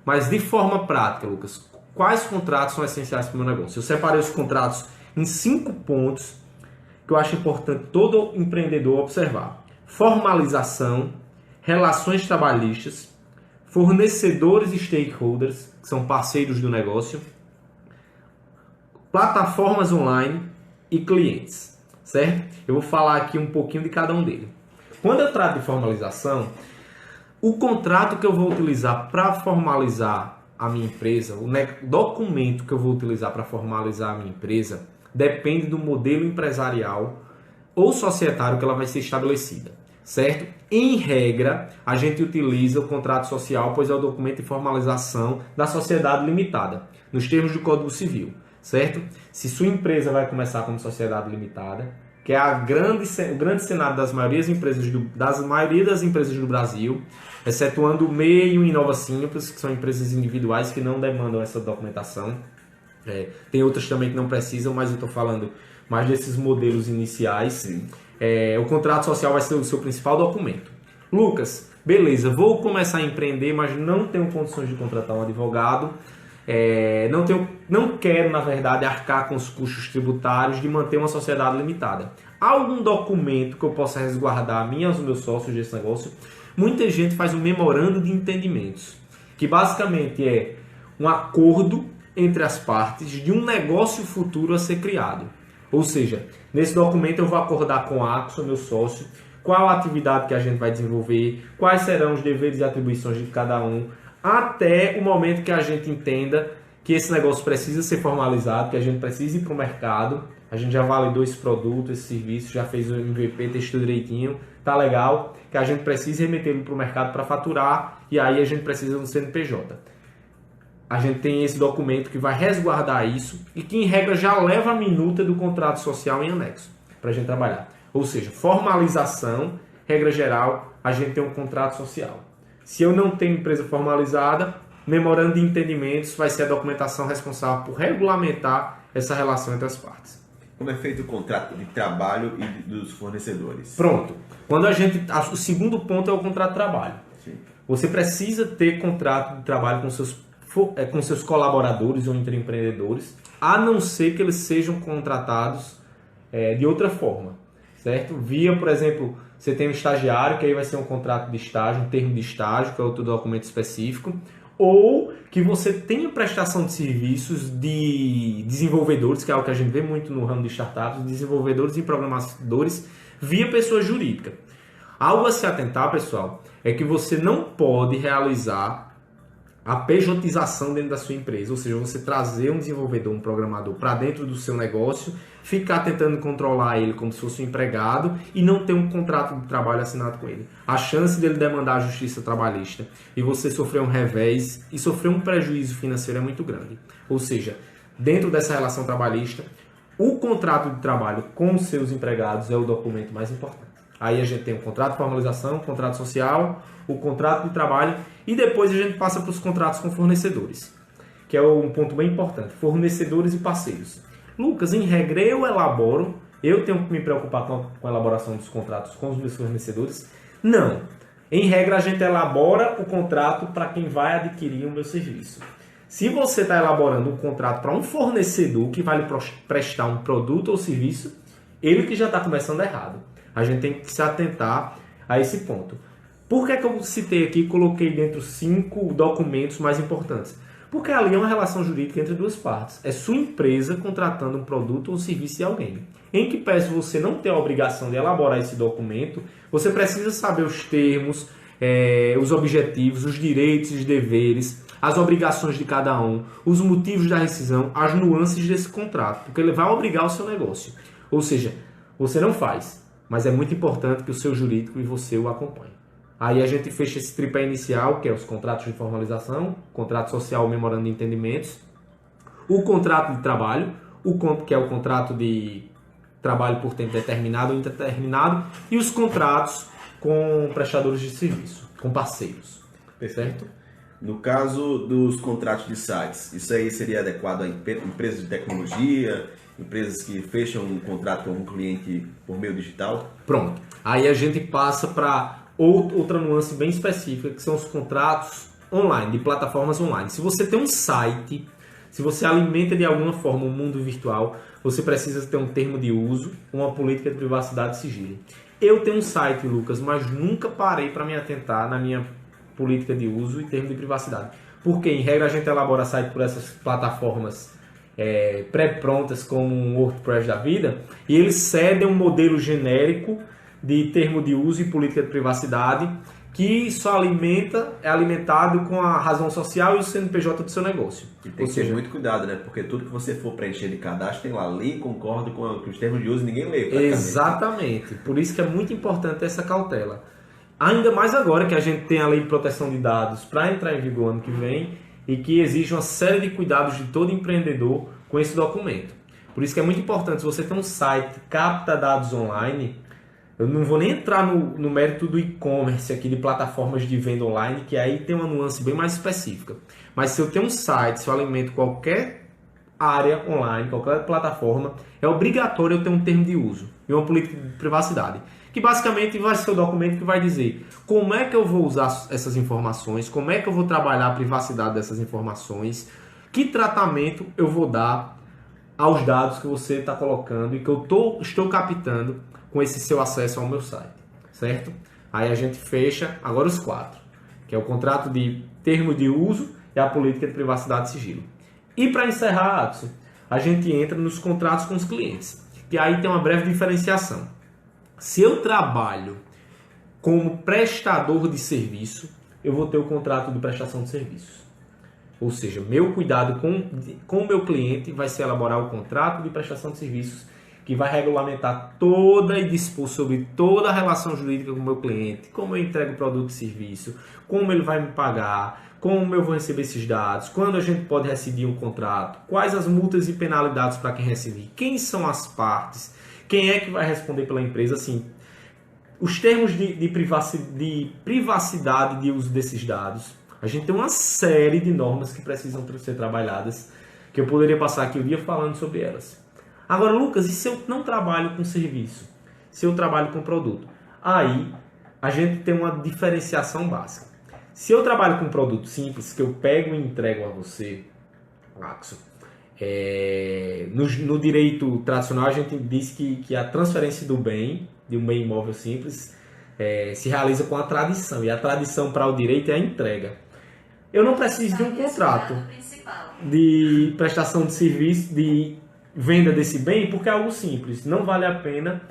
Mas de forma prática, Lucas, quais contratos são essenciais para o meu negócio? Eu separei os contratos em 5 pontos que eu acho importante todo empreendedor observar. Formalização, relações trabalhistas, fornecedores e stakeholders, que são parceiros do negócio, plataformas online e clientes, certo? Eu vou falar aqui um pouquinho de cada um deles. Quando eu trato de formalização, o contrato que eu vou utilizar para formalizar a minha empresa, o documento que eu vou utilizar para formalizar a minha empresa, depende do modelo empresarial ou societário que ela vai ser estabelecida, certo? Em regra, a gente utiliza o contrato social, pois é o documento de formalização da sociedade limitada, nos termos do Código Civil, certo? Se sua empresa vai começar como sociedade limitada, que é o grande cenário das maioria das empresas do Brasil, excetuando o MEI e o Inova Simples, que são empresas individuais que não demandam essa documentação. Tem outras também que não precisam, mas eu estou falando mais desses modelos iniciais. O contrato social vai ser o seu principal documento. Lucas, beleza, vou começar a empreender, mas não tenho condições de contratar um advogado. Não quero, na verdade, arcar com os custos tributários de manter uma sociedade limitada. Há algum documento que eu possa resguardar a mim e aos meus sócios desse negócio? Muita gente faz um memorando de entendimentos, que basicamente é um acordo entre as partes de um negócio futuro a ser criado. Ou seja, nesse documento eu vou acordar com a Axo, meu sócio, qual a atividade que a gente vai desenvolver, quais serão os deveres e atribuições de cada um, até o momento que a gente entenda que esse negócio precisa ser formalizado, que a gente precisa ir para o mercado, a gente já validou esse produto, esse serviço, já fez o MVP, testou direitinho, tá legal, que a gente precisa remetê-lo para o mercado para faturar, e aí a gente precisa do CNPJ. A gente tem esse documento que vai resguardar isso e que, em regra, já leva a minuta do contrato social em anexo para a gente trabalhar. Ou seja, formalização, regra geral, a gente tem um contrato social. Se eu não tenho empresa formalizada, memorando de entendimentos vai ser a documentação responsável por regulamentar essa relação entre as partes. Como é feito o contrato de trabalho e dos fornecedores? Pronto. O segundo ponto é o contrato de trabalho. Sim. Você precisa ter contrato de trabalho com seus colaboradores ou empreendedores, a não ser que eles sejam contratados de outra forma, certo? Por exemplo, você tem um estagiário, que aí vai ser um contrato de estágio, um termo de estágio, que é outro documento específico, ou que você tenha prestação de serviços de desenvolvedores, que é algo que a gente vê muito no ramo de startups, desenvolvedores e programadores via pessoa jurídica. Algo a se atentar, pessoal, é que você não pode realizar a pejotização dentro da sua empresa, ou seja, você trazer um desenvolvedor, um programador para dentro do seu negócio, ficar tentando controlar ele como se fosse um empregado e não ter um contrato de trabalho assinado com ele. A chance dele demandar a justiça trabalhista e você sofrer um revés e sofrer um prejuízo financeiro é muito grande. Ou seja, dentro dessa relação trabalhista, o contrato de trabalho com os seus empregados é o documento mais importante. Aí a gente tem o contrato de formalização, o contrato social, o contrato de trabalho e depois a gente passa para os contratos com fornecedores, que é um ponto bem importante, fornecedores e parceiros. Lucas, em regra eu tenho que me preocupar com a elaboração dos contratos com os meus fornecedores? Não. Em regra a gente elabora o contrato para quem vai adquirir o meu serviço. Se você está elaborando um contrato para um fornecedor que vai lhe prestar um produto ou serviço, ele que já está começando errado. A gente tem que se atentar a esse ponto. Por que eu citei aqui e coloquei dentro 5 documentos mais importantes? Porque ali é uma relação jurídica entre duas partes. É sua empresa contratando um produto ou serviço de alguém. Em que peço você não tem a obrigação de elaborar esse documento, você precisa saber os termos, os objetivos, os direitos e os deveres, as obrigações de cada um, os motivos da rescisão, as nuances desse contrato, porque ele vai obrigar o seu negócio. Ou seja, você não faz, mas é muito importante que o seu jurídico e você o acompanhem. Aí a gente fecha esse tripé inicial, que é os contratos de formalização, contrato social, memorando de entendimentos, o contrato de trabalho, que é o contrato de trabalho por tempo determinado ou indeterminado, e os contratos com prestadores de serviço, com parceiros, certo? No caso dos contratos de sites, isso aí seria adequado a empresas de tecnologia, empresas que fecham um contrato com um cliente por meio digital? Pronto. Aí a gente passa para outra nuance bem específica, que são os contratos online, de plataformas online. Se você tem um site, se você alimenta de alguma forma o mundo virtual, você precisa ter um termo de uso, uma política de privacidade e sigilo. Eu tenho um site, Lucas, mas nunca parei para me atentar na minha política de uso e termo de privacidade. Porque, em regra, a gente elabora site por essas plataformas pré-prontas, como um WordPress da vida, e eles cedem um modelo genérico de termo de uso e política de privacidade que só é alimentado com a razão social e o CNPJ do seu negócio. E tem que ter muito cuidado, né? Porque tudo que você for preencher de cadastro tem lá, lê e concorda com os termos de uso e ninguém lê. Exatamente. Por isso que é muito importante essa cautela. Ainda mais agora que a gente tem a Lei de Proteção de Dados para entrar em vigor ano que vem e que exige uma série de cuidados de todo empreendedor com esse documento. Por isso que é muito importante, se você tem um site que capta dados online, eu não vou nem entrar no mérito do e-commerce aqui, de plataformas de venda online, que aí tem uma nuance bem mais específica. Mas se eu tenho um site, se eu alimento qualquer área online, qualquer plataforma, é obrigatório eu ter um termo de uso e uma política de privacidade. Que basicamente vai ser o documento que vai dizer como é que eu vou usar essas informações, como é que eu vou trabalhar a privacidade dessas informações, que tratamento eu vou dar aos dados que você está colocando e que eu estou captando com esse seu acesso ao meu site, certo? Aí a gente fecha agora os 4, que é o contrato de termo de uso e a política de privacidade e sigilo. E para encerrar, Adson, a gente entra nos contratos com os clientes, que aí tem uma breve diferenciação. Se eu trabalho como prestador de serviço, eu vou ter o contrato de prestação de serviços. Ou seja, meu cuidado com o meu cliente vai ser elaborar o contrato de prestação de serviços que vai regulamentar toda e dispor sobre toda a relação jurídica com o meu cliente, como eu entrego o produto e serviço, como ele vai me pagar, como eu vou receber esses dados, quando a gente pode rescindir um contrato, quais as multas e penalidades para quem rescindir, quem são as partes, quem é que vai responder pela empresa, assim, os termos de privacidade de uso desses dados. A gente tem uma série de normas que precisam ser trabalhadas, que eu poderia passar aqui o dia falando sobre elas. Agora, Lucas, e se eu não trabalho com serviço? Se eu trabalho com produto? Aí, a gente tem uma diferenciação básica. Se eu trabalho com produto simples, que eu pego e entrego a você, Axel, no direito tradicional, a gente diz que a transferência do bem, de um bem imóvel simples, se realiza com a tradição. E a tradição para o direito é a entrega. Eu não preciso de um contrato de prestação de serviço, de venda desse bem, porque é algo simples. Não vale a pena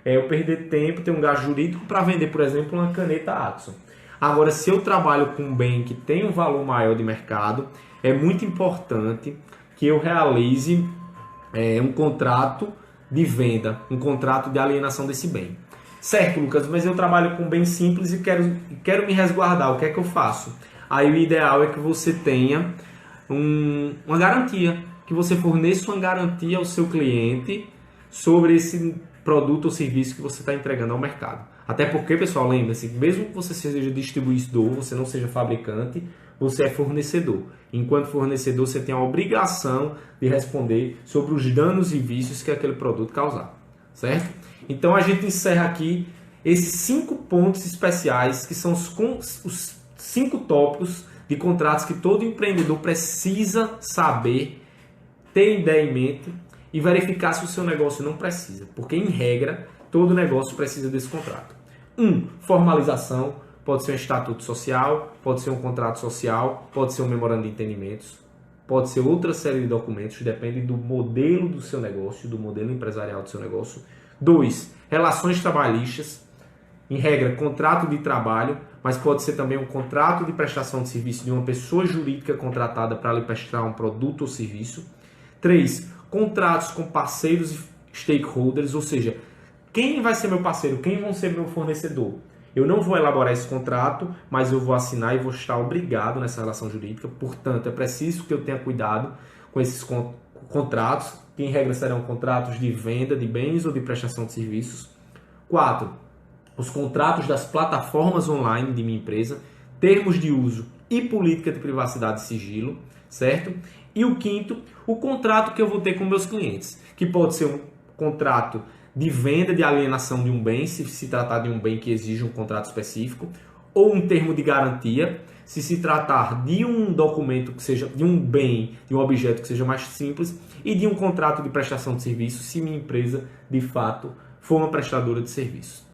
eu perder tempo, ter um gasto jurídico para vender, por exemplo, uma caneta Axon. Agora, se eu trabalho com um bem que tem um valor maior de mercado, é muito importante que eu realize um contrato de venda, um contrato de alienação desse bem. Certo, Lucas, mas eu trabalho com bem simples e quero me resguardar. O que é que eu faço? Aí o ideal é que você tenha uma garantia, que você forneça uma garantia ao seu cliente sobre esse produto ou serviço que você está entregando ao mercado. Até porque, pessoal, lembre-se, mesmo que você seja distribuidor, você não seja fabricante, você é fornecedor. Enquanto fornecedor, você tem a obrigação de responder sobre os danos e vícios que aquele produto causar, certo? Então a gente encerra aqui esses 5 pontos especiais, que são os 5 tópicos de contratos que todo empreendedor precisa saber, ter ideia em mente e verificar se o seu negócio não precisa, porque em regra todo negócio precisa desse contrato. 1. Formalização, pode ser um estatuto social, pode ser um contrato social, pode ser um memorando de entendimentos, pode ser outra série de documentos, depende do modelo do seu negócio, do modelo empresarial do seu negócio. 2. Relações trabalhistas, em regra contrato de trabalho, mas pode ser também um contrato de prestação de serviço de uma pessoa jurídica contratada para lhe prestar um produto ou serviço. 3. Contratos com parceiros e stakeholders, ou seja, quem vai ser meu parceiro, quem vão ser meu fornecedor. Eu não vou elaborar esse contrato, mas eu vou assinar e vou estar obrigado nessa relação jurídica. Portanto, é preciso que eu tenha cuidado com esses contratos, que em regra serão contratos de venda de bens ou de prestação de serviços. 4. Os contratos das plataformas online de minha empresa, termos de uso e política de privacidade e sigilo, certo? E o 5º, o contrato que eu vou ter com meus clientes, que pode ser um contrato de venda de alienação de um bem, se tratar de um bem que exige um contrato específico, ou um termo de garantia, se tratar de um documento que seja, de um bem, de um objeto que seja mais simples, e de um contrato de prestação de serviço, se minha empresa, de fato, for uma prestadora de serviços.